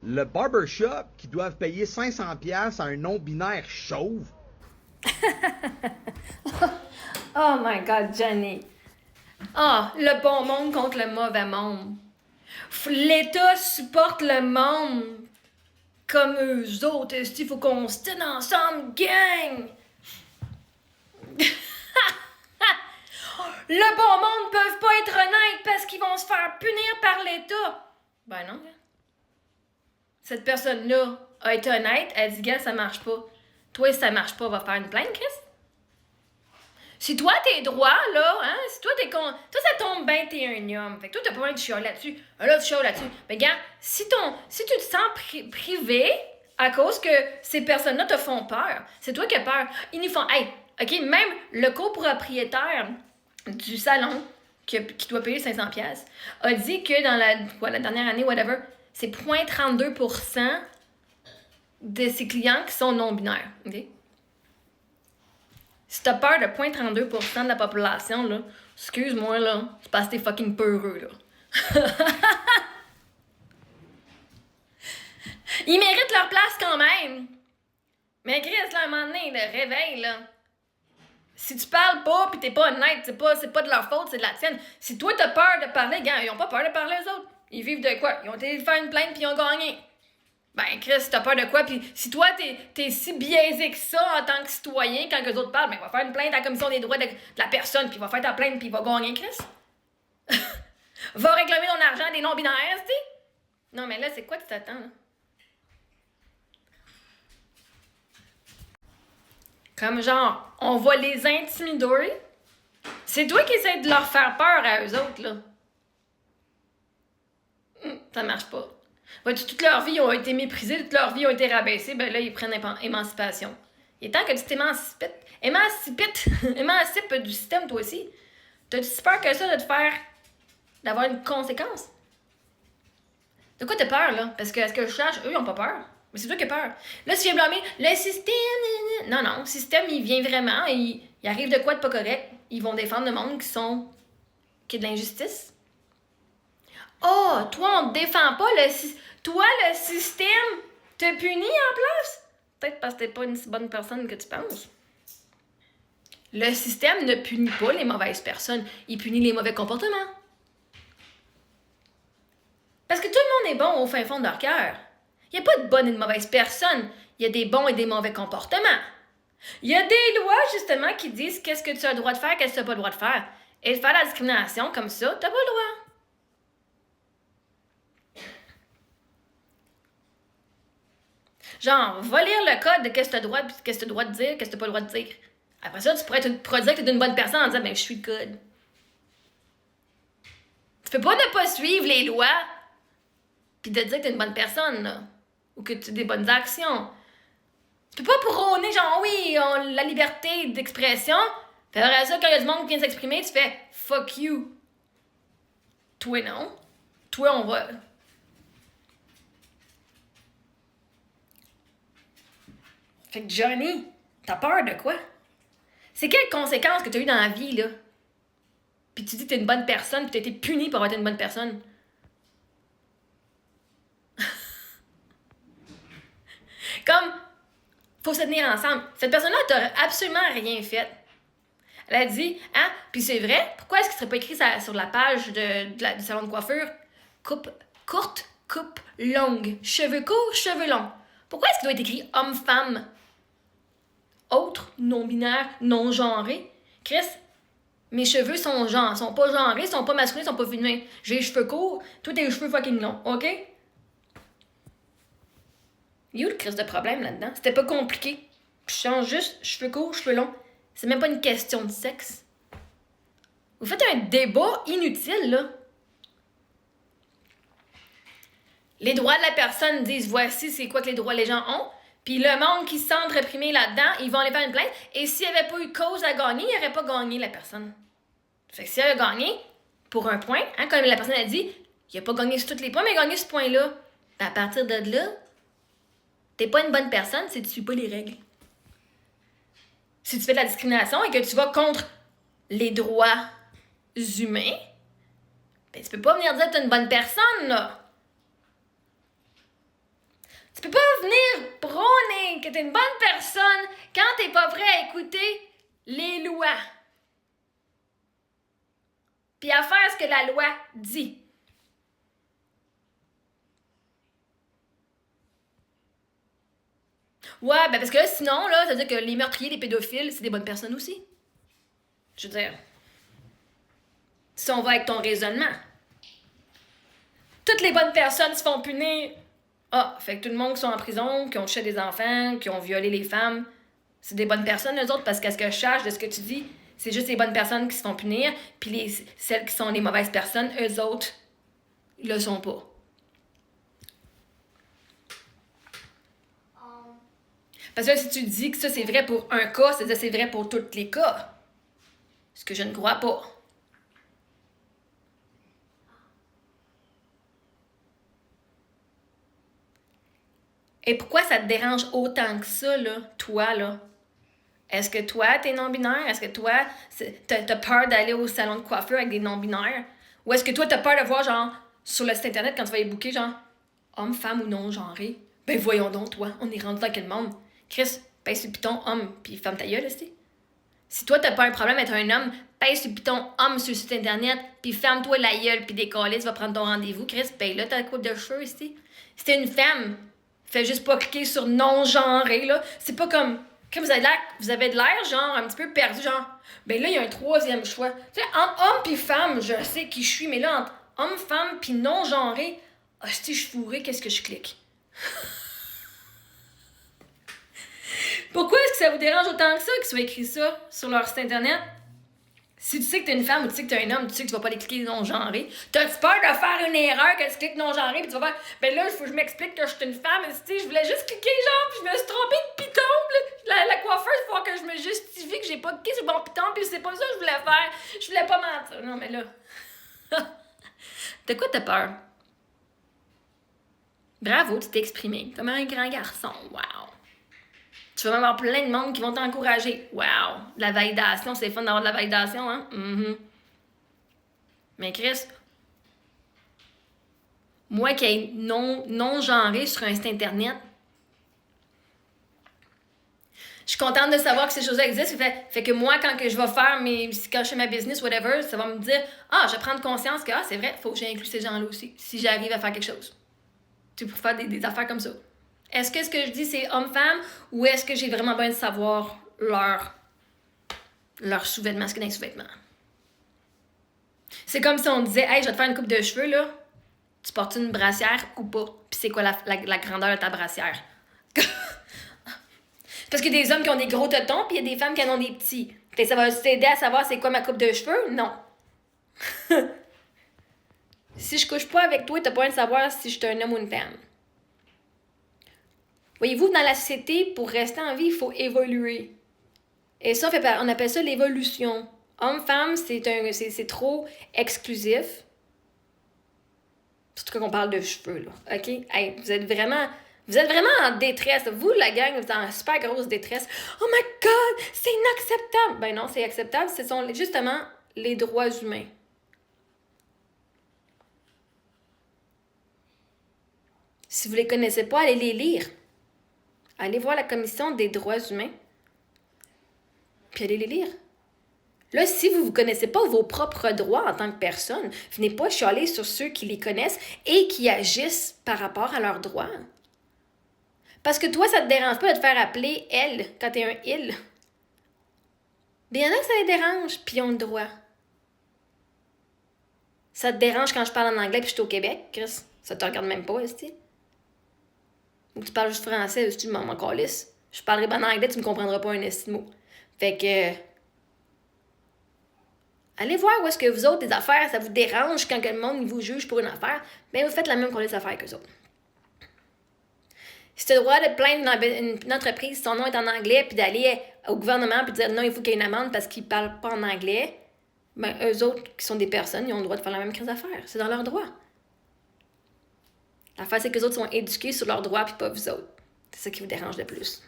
Le barbershop qui doivent payer 500$ à un non-binaire chauve. Oh my God, Johnny. Ah, le bon monde contre le mauvais monde. L'État supporte le monde comme eux autres. Il faut qu'on se tienne ensemble, gang! Le bon monde peuvent pas être honnêtes parce qu'ils vont se faire punir par l'État. Ben non. Cette personne-là a été honnête, elle dit, gars, ça marche pas. Toi, si ça marche pas, va faire une plainte, Chris. Si toi, t'es droit, là, hein, si toi, t'es con... Toi, ça tombe bien, t'es un homme. Fait que toi, t'as pas besoin de chialer là-dessus. Là, tu chiales là-dessus. Mais gars, si tu te sens privé à cause que ces personnes-là te font peur, c'est toi qui as peur. Ils nous font... Hey, OK, même le copropriétaire du salon qui doit payer 500$ a dit que dans la dernière année, whatever, c'est 0,32% de ses clients qui sont non-binaires. OK? Si t'as peur de 0,32% de la population, là, excuse-moi, là, c'est parce que t'es fucking peureux, là. Ils méritent leur place quand même. Mais Chris, là, à un moment donné, le réveil, là. Si tu parles pas pis t'es pas honnête, c'est pas de leur faute, c'est de la tienne. Si toi t'as peur de parler, gars, ils ont pas peur de parler eux autres. Ils vivent de quoi? Ils ont été faire une plainte pis ils ont gagné. Ben, Chris, t'as peur de quoi? Puis si toi, t'es si biaisé que ça en tant que citoyen, quand les autres parlent, ben, va faire une plainte à la commission des droits de la personne, puis va faire ta plainte, puis va gagner, Chris. Va réclamer ton argent des non-binaires, tu sais. Non, mais là, c'est quoi tu t'attends, là? Comme genre, on va les intimider. C'est toi qui essaies de leur faire peur à eux autres, là. Ça marche pas. Toute leur vie, ils ont été méprisés, toute leur vie, ils ont été rabaissés, ben là, ils prennent émancipation. Il est temps que tu émancipes du système, toi aussi. T'as-tu si peur que ça de te faire, d'avoir une conséquence? De quoi t'as peur, là? Parce que, à ce que je sache, eux, ils ont pas peur. Mais c'est toi qui as peur. Là, si tu viens blâmer le système... Non, non, le système, il vient vraiment, il arrive de quoi de pas correct. Ils vont défendre le monde qui est de l'injustice. Oh, toi, on te défend pas, toi, le système te punit en place? Peut-être parce que t'es pas une si bonne personne que tu penses. Le système ne punit pas les mauvaises personnes, il punit les mauvais comportements. Parce que tout le monde est bon au fin fond de leur cœur. Il n'y a pas de bonne et de mauvaise personne. Il y a des bons et des mauvais comportements. Il y a des lois, justement, qui disent qu'est-ce que tu as le droit de faire, qu'est-ce que tu n'as pas le droit de faire. Et de faire la discrimination comme ça, t'as pas le droit. Genre, va lire le code de qu'est-ce que tu as le droit, qu'est-ce que tu as le droit de dire, qu'est-ce que tu n'as pas le droit de dire. Après ça, tu pourrais dire que tu es une bonne personne en disant, ben, je suis le code. Tu peux pas ne pas suivre les lois puis te dire que tu es une bonne personne, là. Ou que tu as des bonnes actions. Tu peux pas prôner, genre, oui, la liberté d'expression. Puis après ça, quand il y a du monde qui vient s'exprimer, tu fais fuck you. Toi, non. Toi, on va. Fait que Johnny, t'as peur de quoi? C'est quelles conséquences que t'as eues dans la vie, là? Puis tu dis que t'es une bonne personne, puis t'as été puni pour avoir été une bonne personne. Comme, faut se tenir ensemble. Cette personne-là, t'as absolument rien fait. Elle a dit, hein, puis c'est vrai, pourquoi est-ce qu'il serait pas écrit ça, sur la page du salon de coiffure? Coupe courte, coupe longue. Cheveux courts, cheveux longs. Pourquoi est-ce qu'il doit être écrit homme-femme? Autre, non-binaire, non-genré. Chris, mes cheveux sont pas genrés, sont pas masculins, sont pas féminins. J'ai les cheveux courts, toi t'as les cheveux fucking longs, ok? Il y a eu le Chris de problème là-dedans. C'était pas compliqué. Je change juste cheveux courts, cheveux longs. C'est même pas une question de sexe. Vous faites un débat inutile, là. Les droits de la personne disent voici c'est quoi que les droits les gens ont. Puis le monde qui se sent réprimé là-dedans, ils vont aller faire une plainte. Et s'il n'y avait pas eu cause à gagner, il n'aurait pas gagné la personne. Fait que s'il a gagné pour un point, hein, comme la personne a dit, il n'a pas gagné sur tous les points, mais il a gagné ce point-là. À partir de là, t'es pas une bonne personne si tu suis pas les règles. Si tu fais de la discrimination et que tu vas contre les droits humains, ben tu peux pas venir dire que t'es une bonne personne, là. que t'es une bonne personne quand t'es pas prêt à écouter les lois. Puis à faire ce que la loi dit. Ouais, ben parce que là, sinon, là, ça veut dire que les meurtriers, les pédophiles, c'est des bonnes personnes aussi. Je veux dire, si on va avec ton raisonnement. Toutes les bonnes personnes se font punir. Ah, fait que tout le monde qui sont en prison, qui ont touché des enfants, qui ont violé les femmes, c'est des bonnes personnes, eux autres, parce qu'à ce que je cherche de ce que tu dis, c'est juste les bonnes personnes qui se font punir, puis celles qui sont les mauvaises personnes, eux autres, ils le sont pas. Parce que là, si tu dis que ça, c'est vrai pour un cas, c'est-à-dire c'est vrai pour tous les cas. Ce que je ne crois pas. Et pourquoi ça te dérange autant que ça, là, toi, là? Est-ce que toi, t'es non-binaire? Est-ce que toi, t'as peur d'aller au salon de coiffeur avec des non-binaires? Ou est-ce que toi, t'as peur de voir, genre, sur le site internet, quand tu vas y booker, genre, homme, femme ou non-genré? Ben voyons donc, toi, on est rendu dans quel monde? Chris, pèse sur le piton homme, puis ferme ta gueule, là, c'est. Si toi, t'as pas un problème d'être un homme, pèse sur le piton homme sur le site internet, puis ferme-toi la gueule, puis décolle, tu vas prendre ton rendez-vous. Chris, paye-là ta coupe de cheveux, ici. Si t'es une femme, fais juste pas cliquer sur non-genré, là. C'est pas comme vous avez de l'air, genre, un petit peu perdu, genre, ben là, il y a un troisième choix. Tu sais, entre homme puis femme, je sais qui je suis, mais là, entre homme, femme puis non-genré, si je fourrais, qu'est-ce que je clique? Pourquoi est-ce que ça vous dérange autant que ça qu'ils soient écrit ça sur leur site internet? Si tu sais que t'es une femme ou tu sais que t'es un homme, tu sais que tu vas pas aller cliquer non-genré. T'as-tu peur de faire une erreur que tu cliques non-genré puis tu vas faire ben là, il faut que je m'explique que je suis une femme, je voulais juste cliquer genre puis je me suis trompée de piton, la coiffeuse, il faut que je me justifie que j'ai pas cliqué sur le bon piton puis c'est pas ça que je voulais faire. Je voulais pas mentir. Non mais là. De quoi t'as peur? Bravo, tu t'es exprimé comme un grand garçon. Wow! Tu vas même avoir plein de monde qui vont t'encourager. Wow! De la validation, c'est fun d'avoir de la validation, hein? Mm-hmm. Mais Chris, moi qui est non-genré sur un site internet, je suis contente de savoir que ces choses-là existent. Fait que moi, quand que je vais faire quand je fais ma business, whatever, ça va me dire, je vais prendre conscience que, c'est vrai, il faut que j'inclue ces gens-là aussi, si j'arrive à faire quelque chose. Tu pour faire des affaires comme ça. Est-ce que ce que je dis, c'est homme-femme, ou est-ce que j'ai vraiment besoin de savoir leur sous-vêtement, ce qu'il y a dans les sous-vêtements? C'est comme si on disait, hey, je vais te faire une coupe de cheveux, là. Tu portes une brassière ou pas? Puis c'est quoi la grandeur de ta brassière? Parce qu'il y a des hommes qui ont des gros tétons, puis il y a des femmes qui en ont des petits. Fait que ça va t'aider à savoir c'est quoi ma coupe de cheveux? Non. Si je couche pas avec toi, t'as pas besoin de savoir si je suis un homme ou une femme. Voyez-vous, dans la société, pour rester en vie, il faut évoluer. Et ça, on appelle ça l'évolution. Homme-femme, c'est trop exclusif. Surtout quand on parle de cheveux, là. OK? Hey, vous êtes vraiment en détresse. Vous, la gang, vous êtes en super grosse détresse. Oh my God, c'est inacceptable. Ben non, c'est acceptable. Ce sont justement les droits humains. Si vous ne les connaissez pas, allez les lire. Allez voir la Commission des droits humains. Puis allez les lire. Là, si vous ne connaissez pas vos propres droits en tant que personne, venez pas chialer sur ceux qui les connaissent et qui agissent par rapport à leurs droits. Parce que toi, ça te dérange pas de te faire appeler elle quand t'es un il. Mais il y en a que ça les dérange, puis ils ont le droit. Ça te dérange quand je parle en anglais puis je suis au Québec, Chris? Ça te regarde même pas, est-ce que? Ou tu parles juste français, est-ce que tu m'en calisses? Je parlerai pas en anglais, tu me comprendras pas un estimo. Fait que... allez voir où est-ce que vous autres, des affaires, ça vous dérange quand le monde vous juge pour une affaire. Bien, vous faites la même pour les affaires qu'eux autres. Si tu as le droit de plaindre une entreprise, son nom est en anglais, puis d'aller au gouvernement puis de dire non, il faut qu'il y ait une amende parce qu'ils ne parlent pas en anglais, ben eux autres, qui sont des personnes, ils ont le droit de faire la même crise d'affaires. C'est dans leurs droits. L'affaire, c'est que les autres sont éduqués sur leurs droits puis pas vous autres. C'est ça qui vous dérange le plus.